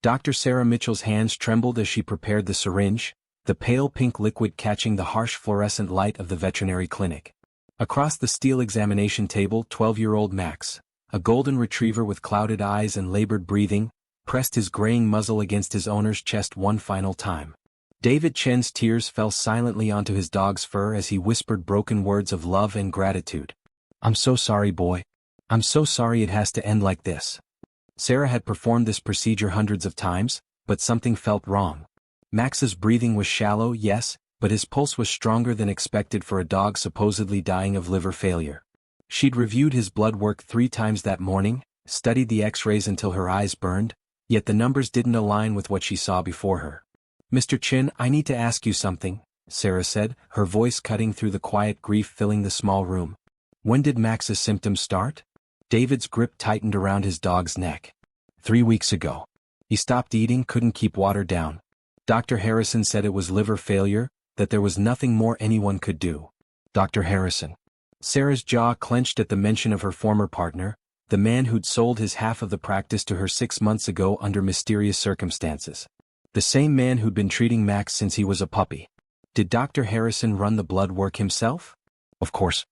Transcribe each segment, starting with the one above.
Dr. Sarah Mitchell's hands trembled as she prepared the syringe, the pale pink liquid catching the harsh fluorescent light of the veterinary clinic. Across the steel examination table, 12-year-old Max, a golden retriever with clouded eyes and labored breathing, pressed his graying muzzle against his owner's chest one final time. David Chen's tears fell silently onto his dog's fur as he whispered broken words of love and gratitude. "I'm so sorry, boy. I'm so sorry it has to end like this." Sarah had performed this procedure hundreds of times, but something felt wrong. Max's breathing was shallow, yes, but his pulse was stronger than expected for a dog supposedly dying of liver failure. She'd reviewed his blood work 3 times that morning, studied the x-rays until her eyes burned, yet the numbers didn't align with what she saw before her. "Mr. Chen, I need to ask you something," Sarah said, her voice cutting through the quiet grief filling the small room. "When did Max's symptoms start?" David's grip tightened around his dog's neck. 3 weeks ago. He stopped eating, couldn't keep water down. Dr. Harrison said it was liver failure, that there was nothing more anyone could do. Dr. Harrison. Sarah's jaw clenched at the mention of her former partner, the man who'd sold his half of the practice to her 6 months ago under mysterious circumstances. The same man who'd been treating Max since he was a puppy. Did Dr. Harrison run the blood work himself? Of course.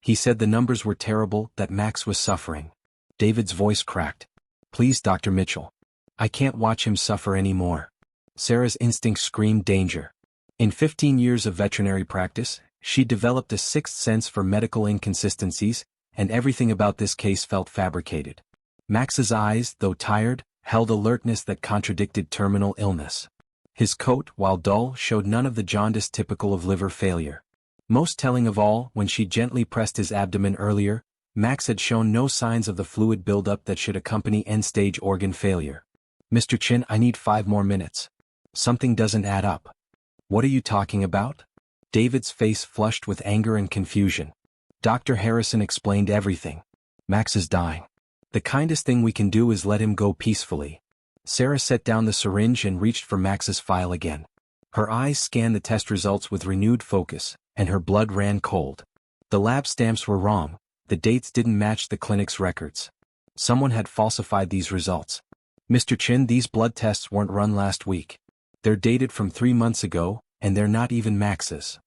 He said the numbers were terrible, that Max was suffering. David's voice cracked. "Please, Dr. Mitchell. I can't watch him suffer anymore." Sarah's instinct screamed danger. In 15 years of veterinary practice, she developed a sixth sense for medical inconsistencies, and everything about this case felt fabricated. Max's eyes, though tired, held alertness that contradicted terminal illness. His coat, while dull, showed none of the jaundice typical of liver failure. Most telling of all, when she gently pressed his abdomen earlier, Max had shown no signs of the fluid buildup that should accompany end-stage organ failure. "Mr. Chen, I need 5 more minutes. Something doesn't add up." "What are you talking about?" David's face flushed with anger and confusion. Dr. Harrison explained everything. "Max is dying. The kindest thing we can do is let him go peacefully." Sarah set down the syringe and reached for Max's file again. Her eyes scanned the test results with renewed focus, and her blood ran cold. The lab stamps were wrong, the dates didn't match the clinic's records. Someone had falsified these results. "Mr. Chen, these blood tests weren't run last week. They're dated from 3 months ago, and they're not even Max's."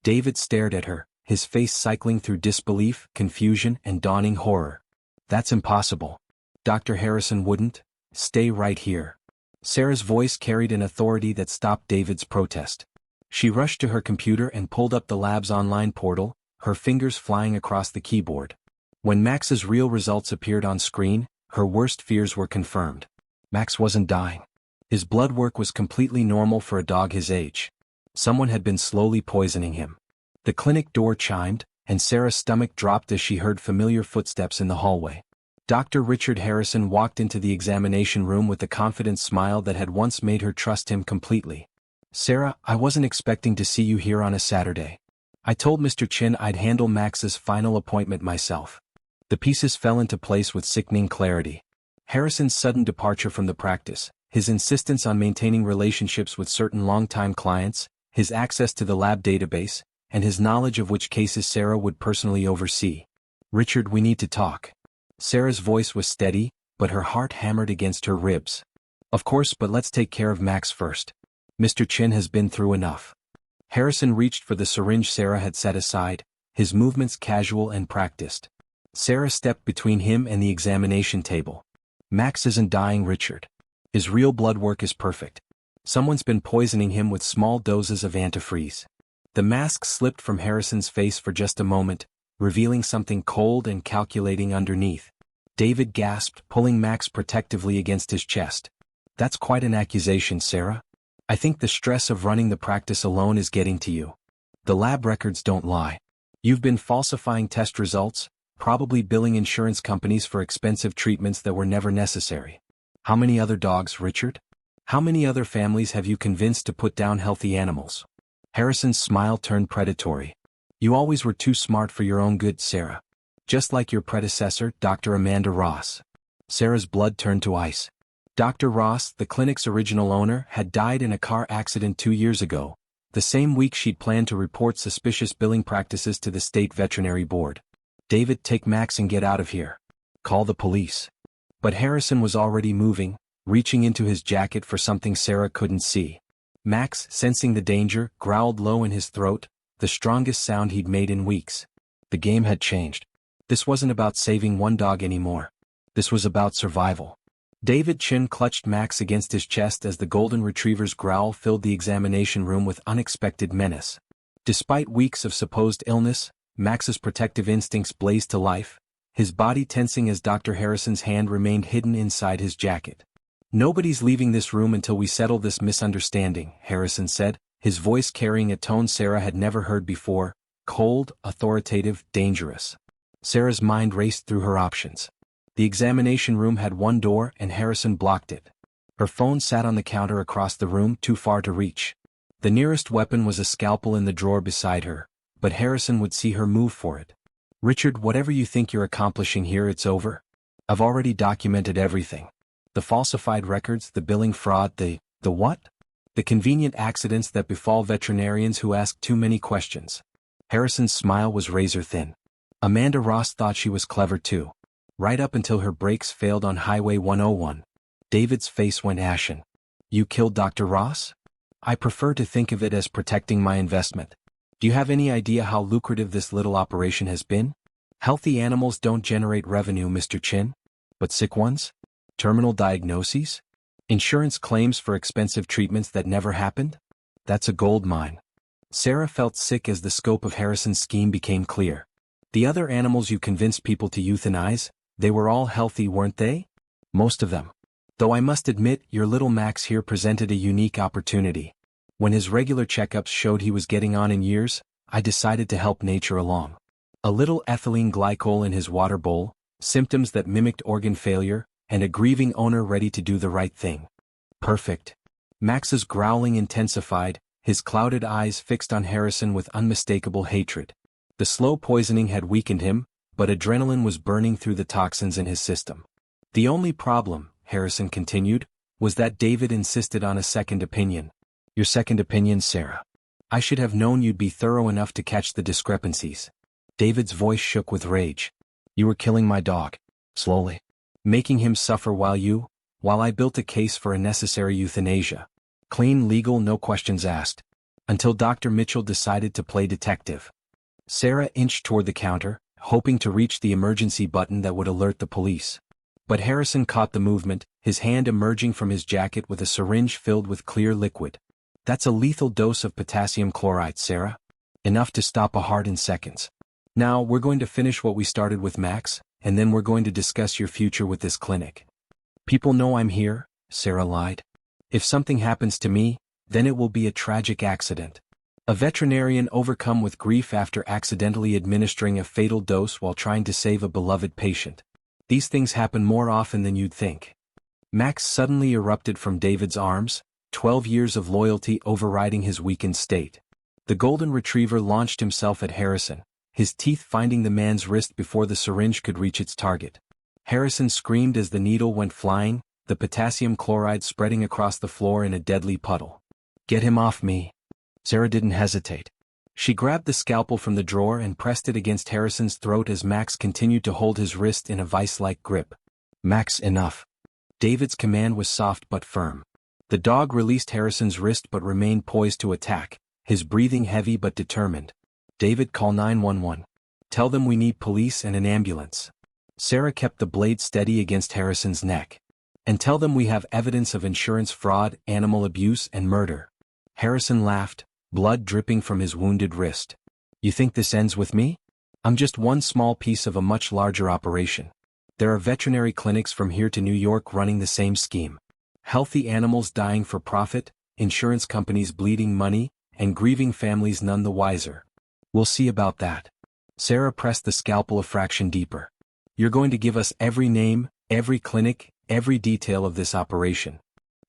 David stared at her, his face cycling through disbelief, confusion, and dawning horror. "That's impossible. Dr. Harrison wouldn't. Stay right here." Sarah's voice carried an authority that stopped David's protest. She rushed to her computer and pulled up the lab's online portal, her fingers flying across the keyboard. When Max's real results appeared on screen, her worst fears were confirmed. Max wasn't dying. His blood work was completely normal for a dog his age. Someone had been slowly poisoning him. The clinic door chimed, and Sarah's stomach dropped as she heard familiar footsteps in the hallway. Dr. Richard Harrison walked into the examination room with the confident smile that had once made her trust him completely. "Sarah, I wasn't expecting to see you here on a Saturday. I told Mr. Chen I'd handle Max's final appointment myself." The pieces fell into place with sickening clarity. Harrison's sudden departure from the practice, his insistence on maintaining relationships with certain longtime clients, his access to the lab database, and his knowledge of which cases Sarah would personally oversee. "Richard, we need to talk." Sarah's voice was steady, but her heart hammered against her ribs. "Of course, but let's take care of Max first. Mr. Chen has been through enough." Harrison reached for the syringe Sarah had set aside, his movements casual and practiced. Sarah stepped between him and the examination table. "Max isn't dying, Richard. His real blood work is perfect. Someone's been poisoning him with small doses of antifreeze." The mask slipped from Harrison's face for just a moment, revealing something cold and calculating underneath. David gasped, pulling Max protectively against his chest. "That's quite an accusation, Sarah. I think the stress of running the practice alone is getting to you. The lab records don't lie. You've been falsifying test results, probably billing insurance companies for expensive treatments that were never necessary. How many other dogs, Richard? How many other families have you convinced to put down healthy animals?" Harrison's smile turned predatory. "You always were too smart for your own good, Sarah. Just like your predecessor, Dr. Amanda Ross." Sarah's blood turned to ice. Dr. Ross, the clinic's original owner, had died in a car accident 2 years ago, the same week she'd planned to report suspicious billing practices to the state veterinary board. "David, take Max and get out of here. Call the police." But Harrison was already moving, reaching into his jacket for something Sarah couldn't see. Max, sensing the danger, growled low in his throat, the strongest sound he'd made in weeks. The game had changed. This wasn't about saving one dog anymore. This was about survival. David Chin clutched Max against his chest as the golden retriever's growl filled the examination room with unexpected menace. Despite weeks of supposed illness, Max's protective instincts blazed to life, his body tensing as Dr. Harrison's hand remained hidden inside his jacket. "Nobody's leaving this room until we settle this misunderstanding," Harrison said, his voice carrying a tone Sarah had never heard before, cold, authoritative, dangerous. Sarah's mind raced through her options. The examination room had one door and Harrison blocked it. Her phone sat on the counter across the room, too far to reach. The nearest weapon was a scalpel in the drawer beside her, but Harrison would see her move for it. "Richard, whatever you think you're accomplishing here, it's over. I've already documented everything. The falsified records, the billing fraud, the what? The convenient accidents that befall veterinarians who ask too many questions." Harrison's smile was razor-thin. Amanda Ross thought she was clever too. Right up until her brakes failed on Highway 101. David's face went ashen. "You killed Dr. Ross?" "I prefer to think of it as protecting my investment. Do you have any idea how lucrative this little operation has been? Healthy animals don't generate revenue, Mr. Chin. But sick ones? Terminal diagnoses? Insurance claims for expensive treatments that never happened? That's a gold mine." Sarah felt sick as the scope of Harrison's scheme became clear. "The other animals you convinced people to euthanize, they were all healthy, weren't they?" "Most of them. Though I must admit, your little Max here presented a unique opportunity. When his regular checkups showed he was getting on in years, I decided to help nature along. A little ethylene glycol in his water bowl, symptoms that mimicked organ failure, and a grieving owner ready to do the right thing. Perfect." Max's growling intensified, his clouded eyes fixed on Harrison with unmistakable hatred. The slow poisoning had weakened him, but adrenaline was burning through the toxins in his system. "The only problem," Harrison continued, "was that David insisted on a second opinion." "Your second opinion, Sarah? I should have known you'd be thorough enough to catch the discrepancies." David's voice shook with rage. "You were killing my dog. Slowly. Making him suffer while I built a case for a necessary euthanasia. Clean, legal, no questions asked. Until Dr. Mitchell decided to play detective." Sarah inched toward the counter, hoping to reach the emergency button that would alert the police. But Harrison caught the movement, his hand emerging from his jacket with a syringe filled with clear liquid. "That's a lethal dose of potassium chloride, Sarah. Enough to stop a heart in seconds. Now, we're going to finish what we started with Max, and then we're going to discuss your future with this clinic." "People know I'm here," Sarah lied. "If something happens to me, then it will be a tragic accident. A veterinarian overcome with grief after accidentally administering a fatal dose while trying to save a beloved patient. These things happen more often than you'd think." Max suddenly erupted from David's arms, 12 years of loyalty overriding his weakened state. The golden retriever launched himself at Harrison, his teeth finding the man's wrist before the syringe could reach its target. Harrison screamed as the needle went flying, the potassium chloride spreading across the floor in a deadly puddle. "Get him off me." Sarah didn't hesitate. She grabbed the scalpel from the drawer and pressed it against Harrison's throat as Max continued to hold his wrist in a vice-like grip. "Max, enough." David's command was soft but firm. The dog released Harrison's wrist but remained poised to attack, his breathing heavy but determined. "David, call 911. Tell them we need police and an ambulance." Sarah kept the blade steady against Harrison's neck. "And tell them we have evidence of insurance fraud, animal abuse, and murder." Harrison laughed, blood dripping from his wounded wrist. "You think this ends with me? I'm just one small piece of a much larger operation. There are veterinary clinics from here to New York running the same scheme. Healthy animals dying for profit, insurance companies bleeding money, and grieving families none the wiser. We'll see about that." Sarah pressed the scalpel a fraction deeper. "You're going to give us every name, every clinic, every detail of this operation."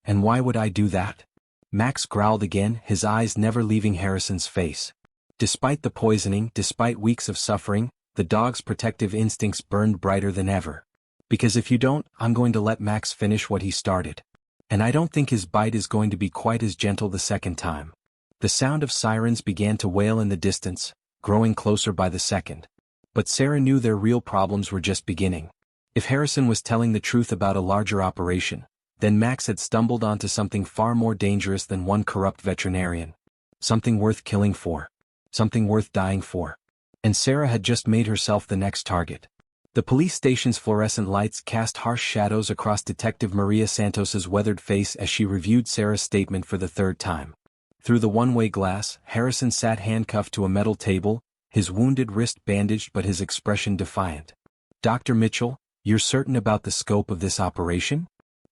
"And why would I do that?" Max growled again, his eyes never leaving Harrison's face. Despite the poisoning, despite weeks of suffering, the dog's protective instincts burned brighter than ever. "Because if you don't, I'm going to let Max finish what he started. And I don't think his bite is going to be quite as gentle the second time." The sound of sirens began to wail in the distance, growing closer by the second. But Sarah knew their real problems were just beginning. If Harrison was telling the truth about a larger operation, Then Max had stumbled onto something far more dangerous than one corrupt veterinarian. Something worth killing for. Something worth dying for. And Sarah had just made herself the next target. The police station's fluorescent lights cast harsh shadows across Detective Maria Santos's weathered face as she reviewed Sarah's statement for the third time. Through the one-way glass, Harrison sat handcuffed to a metal table, his wounded wrist bandaged but his expression defiant. "Dr. Mitchell, you're certain about the scope of this operation?"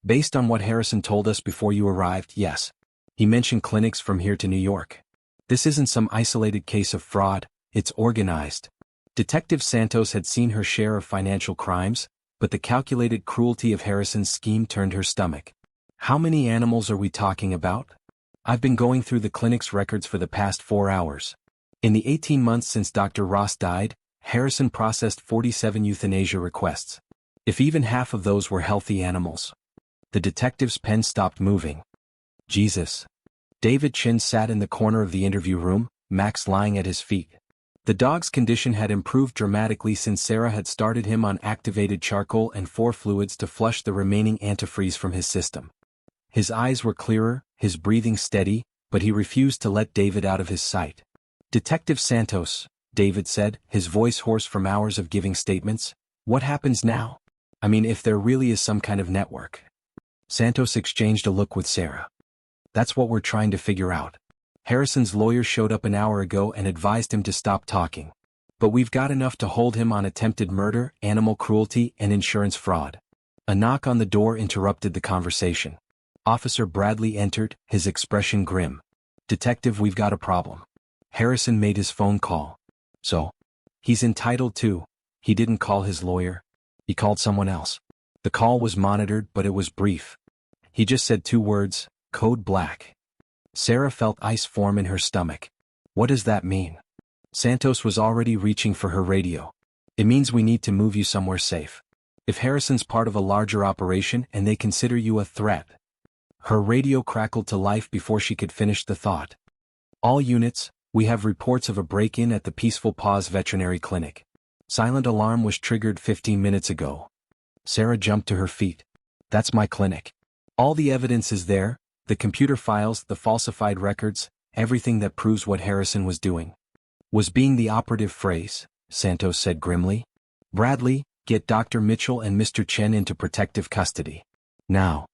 "Based on what Harrison told us before you arrived, yes. He mentioned clinics from here to New York. This isn't some isolated case of fraud, it's organized." Detective Santos had seen her share of financial crimes, but the calculated cruelty of Harrison's scheme turned her stomach. "How many animals are we talking about?" "I've been going through the clinic's records for the past 4 hours. In the 18 months since Dr. Ross died, Harrison processed 47 euthanasia requests. If even half of those were healthy animals." The detective's pen stopped moving. "Jesus." David Chin sat in the corner of the interview room, Max lying at his feet. The dog's condition had improved dramatically since Sarah had started him on activated charcoal and 4 fluids to flush the remaining antifreeze from his system. His eyes were clearer, his breathing steady, but he refused to let David out of his sight. "Detective Santos," David said, his voice hoarse from hours of giving statements, "what happens now? I mean, if there really is some kind of network." Santos exchanged a look with Sarah. "That's what we're trying to figure out. Harrison's lawyer showed up an hour ago and advised him to stop talking. But we've got enough to hold him on attempted murder, animal cruelty, and insurance fraud." A knock on the door interrupted the conversation. Officer Bradley entered, his expression grim. "Detective, we've got a problem." Harrison made his phone call. "So? He's entitled to." "He didn't call his lawyer. He called someone else." The call was monitored, but it was brief. "He just said 2 words, code black." Sarah felt ice form in her stomach. "What does that mean?" Santos was already reaching for her radio. "It means we need to move you somewhere safe. If Harrison's part of a larger operation and they consider you a threat." Her radio crackled to life before she could finish the thought. "All units, we have reports of a break-in at the Peaceful Paws Veterinary Clinic. Silent alarm was triggered 15 minutes ago." Sarah jumped to her feet. "That's my clinic. All the evidence is there. The computer files, the falsified records, everything that proves what Harrison was doing." "Was being the operative phrase," Santos said grimly. "Bradley, get Dr. Mitchell and Mr. Chen into protective custody. Now."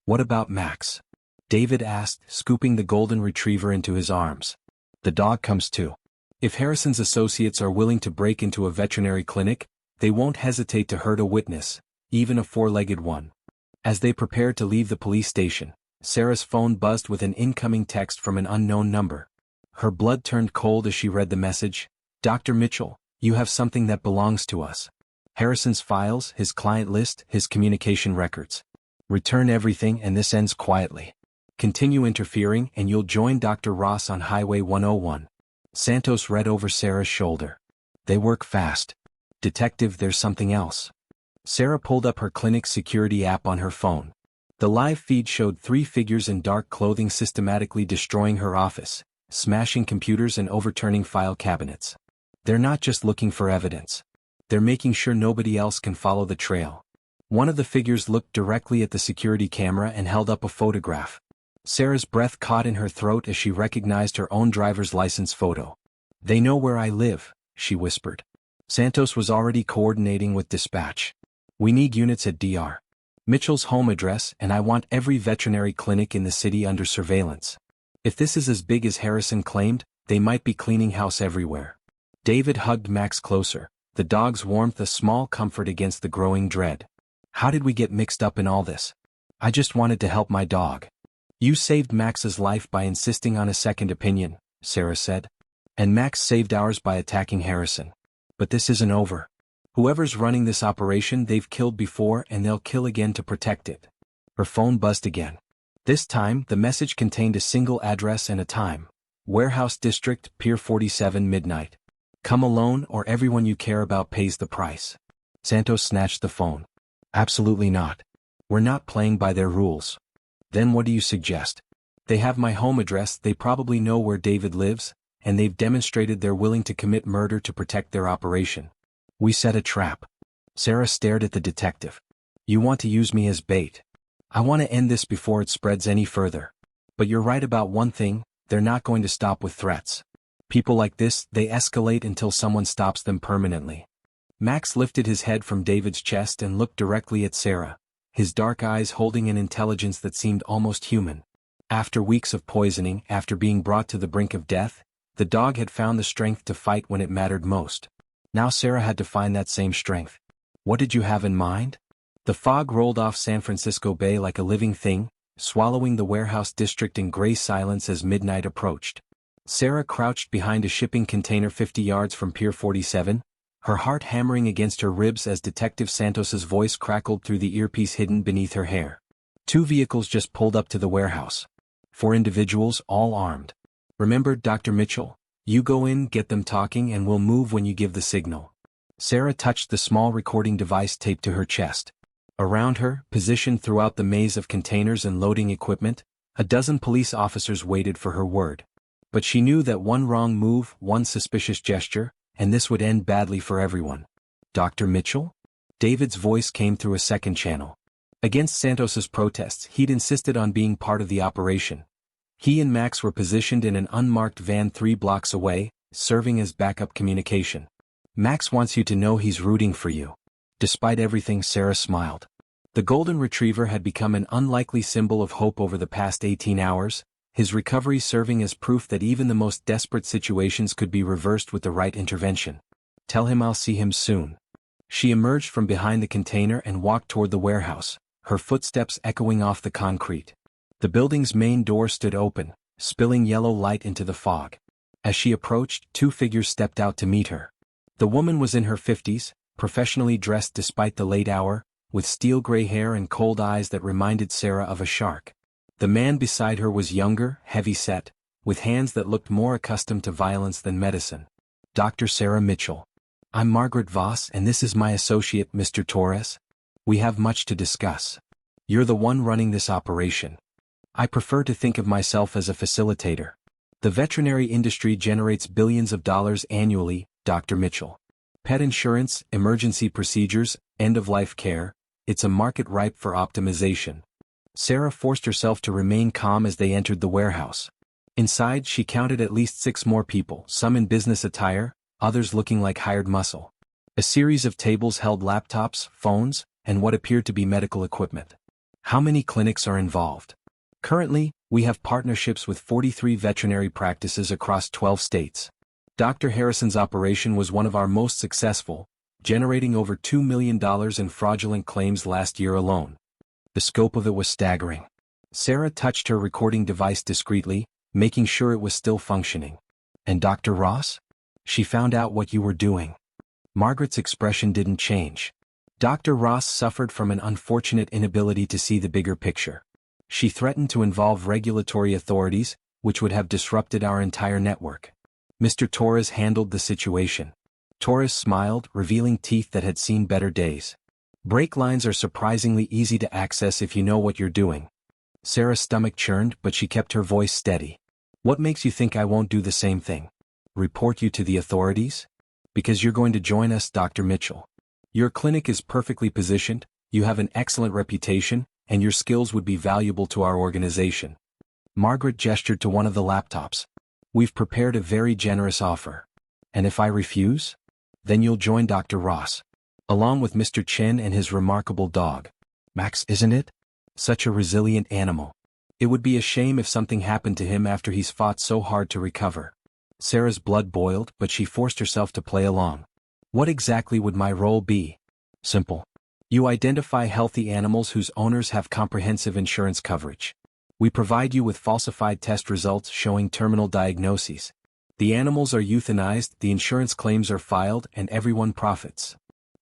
"What about Max?" David asked, scooping the golden retriever into his arms. "The dog comes too. If Harrison's associates are willing to break into a veterinary clinic, they won't hesitate to hurt a witness, even a 4-legged one." As they prepared to leave the police station, Sarah's phone buzzed with an incoming text from an unknown number. Her blood turned cold as she read the message. "Dr. Mitchell, you have something that belongs to us. Harrison's files, his client list, his communication records. Return everything and this ends quietly. Continue interfering and you'll join Dr. Ross on Highway 101. Santos read over Sarah's shoulder. "They work fast. Detective, there's something else." Sarah pulled up her clinic's security app on her phone. The live feed showed 3 figures in dark clothing systematically destroying her office, smashing computers and overturning file cabinets. "They're not just looking for evidence. They're making sure nobody else can follow the trail." One of the figures looked directly at the security camera and held up a photograph. Sarah's breath caught in her throat as she recognized her own driver's license photo. "They know where I live," she whispered. Santos was already coordinating with dispatch. "We need units at Dr. Mitchell's home address, and I want every veterinary clinic in the city under surveillance. If this is as big as Harrison claimed, they might be cleaning house everywhere." David hugged Max closer, the dog's warmth a small comfort against the growing dread. "How did we get mixed up in all this? I just wanted to help my dog." "You saved Max's life by insisting on a second opinion," Sarah said. "And Max saved ours by attacking Harrison. But this isn't over. Whoever's running this operation they've killed before and they'll kill again to protect it." Her phone buzzed again. This time, the message contained a single address and a time. "Warehouse District, Pier 47, midnight. Come alone or everyone you care about pays the price." Santos snatched the phone. "Absolutely not. We're not playing by their rules." "Then what do you suggest?" "They have my home address, they probably know where David lives, and they've demonstrated they're willing to commit murder to protect their operation. We set a trap." Sarah stared at the detective. "You want to use me as bait?" I want to end this before it spreads any further. But you're right about one thing, they're not going to stop with threats. People like this, they escalate until someone stops them permanently. Max lifted his head from David's chest and looked directly at Sarah, his dark eyes holding an intelligence that seemed almost human. After weeks of poisoning, after being brought to the brink of death, the dog had found the strength to fight when it mattered most. Now Sarah had to find that same strength. What did you have in mind? The fog rolled off San Francisco Bay like a living thing, swallowing the warehouse district in gray silence as midnight approached. Sarah crouched behind a shipping container 50 yards from Pier 47, her heart hammering against her ribs as Detective Santos's voice crackled through the earpiece hidden beneath her hair. 2 vehicles just pulled up to the warehouse. 4 individuals, all armed. Remember, Dr. Mitchell? You go in, get them talking, and we'll move when you give the signal. Sarah touched the small recording device taped to her chest. Around her, positioned throughout the maze of containers and loading equipment, a dozen police officers waited for her word. But she knew that one wrong move, one suspicious gesture, and this would end badly for everyone. Dr. Mitchell? David's voice came through a second channel. Against Santos's protests, he'd insisted on being part of the operation. He and Max were positioned in an unmarked van 3 blocks away, serving as backup communication. Max wants you to know he's rooting for you. Despite everything, Sarah smiled. The golden retriever had become an unlikely symbol of hope over the past 18 hours, his recovery serving as proof that even the most desperate situations could be reversed with the right intervention. Tell him I'll see him soon. She emerged from behind the container and walked toward the warehouse, her footsteps echoing off the concrete. The building's main door stood open, spilling yellow light into the fog. As she approached, 2 figures stepped out to meet her. The woman was in her 50s, professionally dressed despite the late hour, with steel-gray hair and cold eyes that reminded Sarah of a shark. The man beside her was younger, heavy-set, with hands that looked more accustomed to violence than medicine. Dr. Sarah Mitchell. I'm Margaret Voss and this is my associate, Mr. Torres. We have much to discuss. You're the one running this operation. I prefer to think of myself as a facilitator. The veterinary industry generates billions of dollars annually, Dr. Mitchell. Pet insurance, emergency procedures, end-of-life care, it's a market ripe for optimization. Sarah forced herself to remain calm as they entered the warehouse. Inside, she counted at least 6 more people, some in business attire, others looking like hired muscle. A series of tables held laptops, phones, and what appeared to be medical equipment. How many clinics are involved? Currently, we have partnerships with 43 veterinary practices across 12 states. Dr. Harrison's operation was one of our most successful, generating over $2 million in fraudulent claims last year alone. The scope of it was staggering. Sarah touched her recording device discreetly, making sure it was still functioning. And Dr. Ross? She found out what you were doing. Margaret's expression didn't change. Dr. Ross suffered from an unfortunate inability to see the bigger picture. She threatened to involve regulatory authorities, which would have disrupted our entire network. Mr. Torres handled the situation. Torres smiled, revealing teeth that had seen better days. Brake lines are surprisingly easy to access if you know what you're doing. Sarah's stomach churned, but she kept her voice steady. What makes you think I won't do the same thing? Report you to the authorities? Because you're going to join us, Dr. Mitchell. Your clinic is perfectly positioned, you have an excellent reputation, and your skills would be valuable to our organization. Margaret gestured to one of the laptops. We've prepared a very generous offer. And if I refuse? Then you'll join Dr. Ross. Along with Mr. Chen and his remarkable dog. Max, isn't it? Such a resilient animal. It would be a shame if something happened to him after he's fought so hard to recover. Sarah's blood boiled, but she forced herself to play along. What exactly would my role be? Simple. You identify healthy animals whose owners have comprehensive insurance coverage. We provide you with falsified test results showing terminal diagnoses. The animals are euthanized, the insurance claims are filed, and everyone profits.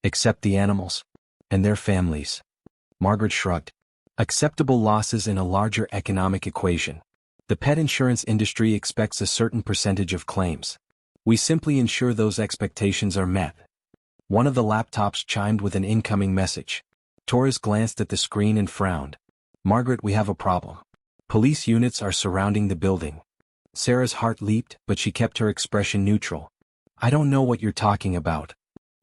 Except the animals. And their families. Margaret shrugged. Acceptable losses in a larger economic equation. The pet insurance industry expects a certain percentage of claims. We simply ensure those expectations are met. One of the laptops chimed with an incoming message. Torres glanced at the screen and frowned. Margaret, we have a problem. Police units are surrounding the building. Sarah's heart leaped, but she kept her expression neutral. I don't know what you're talking about.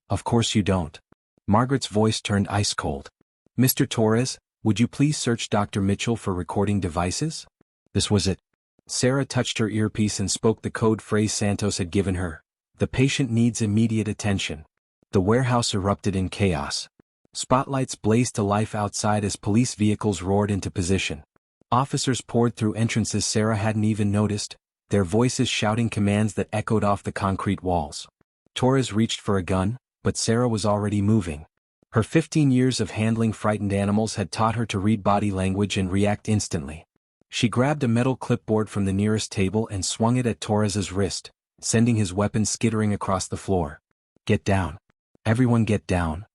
Of course you don't. Margaret's voice turned ice cold. Mr. Torres, Would you please search Dr. Mitchell for recording devices? This was it. Sarah touched her earpiece and spoke the code phrase Santos had given her. The patient needs immediate attention. The warehouse erupted in chaos. Spotlights blazed to life outside as police vehicles roared into position. Officers poured through entrances Sarah hadn't even noticed, their voices shouting commands that echoed off the concrete walls. Torres reached for a gun, but Sarah was already moving. Her 15 years of handling frightened animals had taught her to read body language and react instantly. She grabbed a metal clipboard from the nearest table and swung it at Torres's wrist, sending his weapon skittering across the floor. Get down. Everyone get down.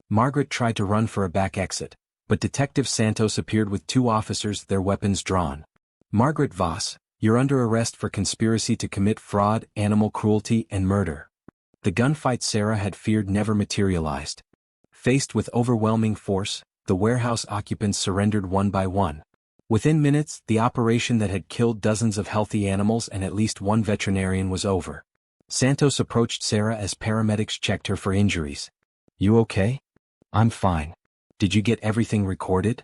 Margaret tried to run for a back exit, but Detective Santos appeared with 2 officers, their weapons drawn. Margaret Voss, you're under arrest for conspiracy to commit fraud, animal cruelty, and murder. The gunfight Sarah had feared never materialized. Faced with overwhelming force, the warehouse occupants surrendered one by one. Within minutes, the operation that had killed dozens of healthy animals and at least 1 veterinarian was over. Santos approached Sarah as paramedics checked her for injuries. You okay? I'm fine. Did you get everything recorded?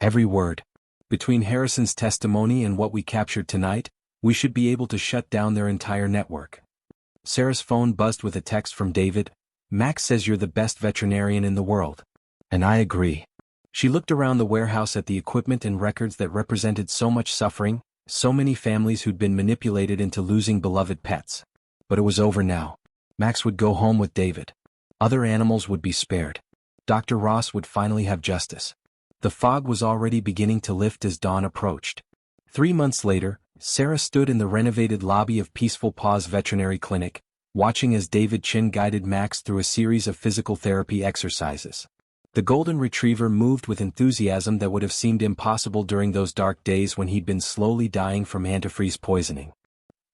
Every word. Between Harrison's testimony and what we captured tonight, we should be able to shut down their entire network. Sarah's phone buzzed with a text from David. Max says you're the best veterinarian in the world. And I agree. She looked around the warehouse at the equipment and records that represented so much suffering, so many families who'd been manipulated into losing beloved pets. But it was over now. Max would go home with David. Other animals would be spared. Dr. Ross would finally have justice. The fog was already beginning to lift as dawn approached. 3 months later, Sarah stood in the renovated lobby of Peaceful Paws Veterinary Clinic, watching as David Chin guided Max through a series of physical therapy exercises. The golden retriever moved with enthusiasm that would have seemed impossible during those dark days when he'd been slowly dying from antifreeze poisoning.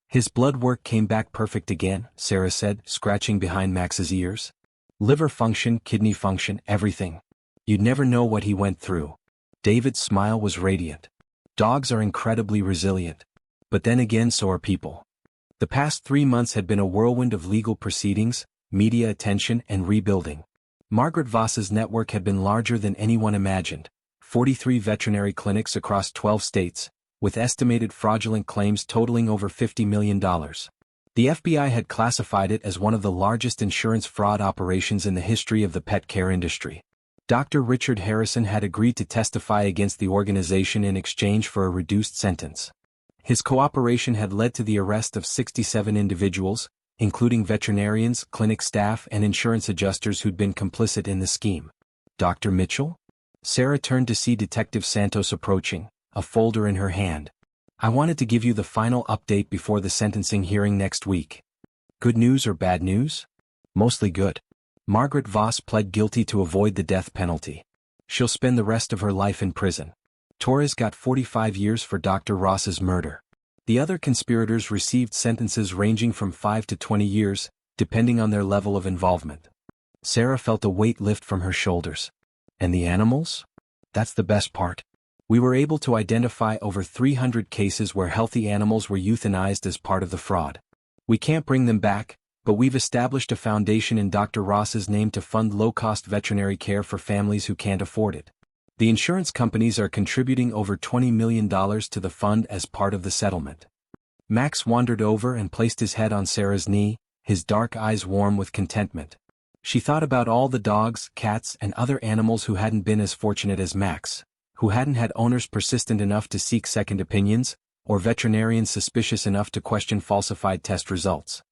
His blood work came back perfect again, Sarah said, scratching behind Max's ears. Liver function, kidney function, everything. You'd never know what he went through. David's smile was radiant. Dogs are incredibly resilient. But then again, so are people. The past 3 months had been a whirlwind of legal proceedings, media attention, and rebuilding. Margaret Voss's network had been larger than anyone imagined. 43 veterinary clinics across 12 states, with estimated fraudulent claims totaling over $50 million. The FBI had classified it as one of the largest insurance fraud operations in the history of the pet care industry. Dr. Richard Harrison had agreed to testify against the organization in exchange for a reduced sentence. His cooperation had led to the arrest of 67 individuals, including veterinarians, clinic staff, and insurance adjusters who'd been complicit in the scheme. Dr. Mitchell? Sarah turned to see Detective Santos approaching, a folder in her hand. I wanted to give you the final update before the sentencing hearing next week. Good news or bad news? Mostly good. Margaret Voss pled guilty to avoid the death penalty. She'll spend the rest of her life in prison. Torres got 45 years for Dr. Ross's murder. The other conspirators received sentences ranging from 5 to 20 years, depending on their level of involvement. Sarah felt a weight lift from her shoulders. And the animals? That's the best part. We were able to identify over 300 cases where healthy animals were euthanized as part of the fraud. We can't bring them back, but we've established a foundation in Dr. Ross's name to fund low-cost veterinary care for families who can't afford it. The insurance companies are contributing over $20 million to the fund as part of the settlement. Max wandered over and placed his head on Sarah's knee, his dark eyes warm with contentment. She thought about all the dogs, cats, and other animals who hadn't been as fortunate as Max, who hadn't had owners persistent enough to seek second opinions, or veterinarians suspicious enough to question falsified test results.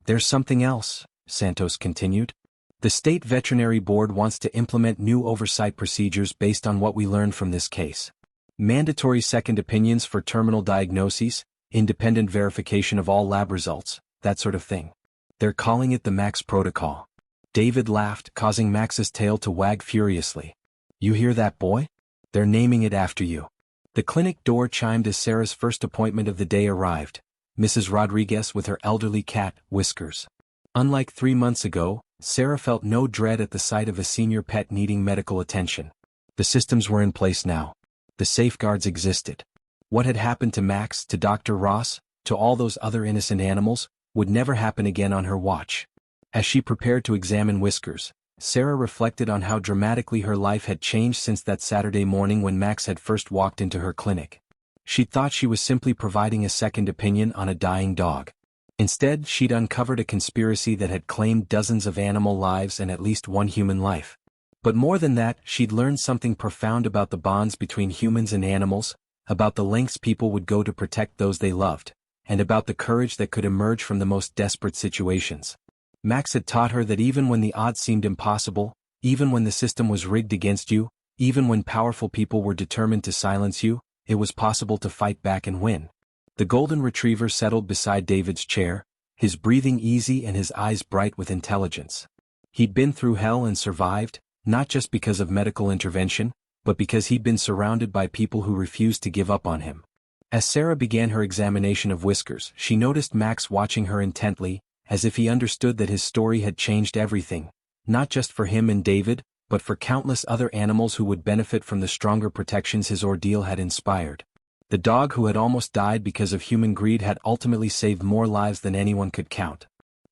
There's something else, Santos continued. The State Veterinary Board wants to implement new oversight procedures based on what we learned from this case. Mandatory second opinions for terminal diagnoses, independent verification of all lab results, that sort of thing. They're calling it the Max Protocol. David laughed, causing Max's tail to wag furiously. You hear that, boy? They're naming it after you. The clinic door chimed as Sarah's first appointment of the day arrived, Mrs. Rodriguez with her elderly cat, Whiskers. Unlike 3 months ago, Sarah felt no dread at the sight of a senior pet needing medical attention. The systems were in place now. The safeguards existed. What had happened to Max, to Dr. Ross, to all those other innocent animals, would never happen again on her watch. As she prepared to examine Whiskers, Sarah reflected on how dramatically her life had changed since that Saturday morning when Max had first walked into her clinic. She'd thought she was simply providing a second opinion on a dying dog. Instead, she'd uncovered a conspiracy that had claimed dozens of animal lives and at least one human life. But more than that, she'd learned something profound about the bonds between humans and animals, about the lengths people would go to protect those they loved, and about the courage that could emerge from the most desperate situations. Max had taught her that even when the odds seemed impossible, even when the system was rigged against you, even when powerful people were determined to silence you, it was possible to fight back and win. The golden retriever settled beside David's chair, his breathing easy and his eyes bright with intelligence. He'd been through hell and survived, not just because of medical intervention, but because he'd been surrounded by people who refused to give up on him. As Sarah began her examination of Whiskers, she noticed Max watching her intently, as if he understood that his story had changed everything, not just for him and David, but for countless other animals who would benefit from the stronger protections his ordeal had inspired. The dog who had almost died because of human greed had ultimately saved more lives than anyone could count.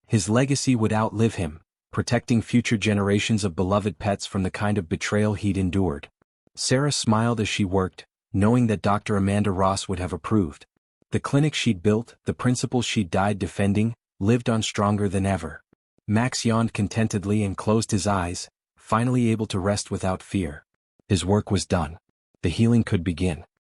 His legacy would outlive him, protecting future generations of beloved pets from the kind of betrayal he'd endured. Sarah smiled as she worked, knowing that Dr. Amanda Ross would have approved. The clinic she'd built, the principles she'd died defending, lived on stronger than ever. Max yawned contentedly and closed his eyes, finally able to rest without fear. His work was done. The healing could begin.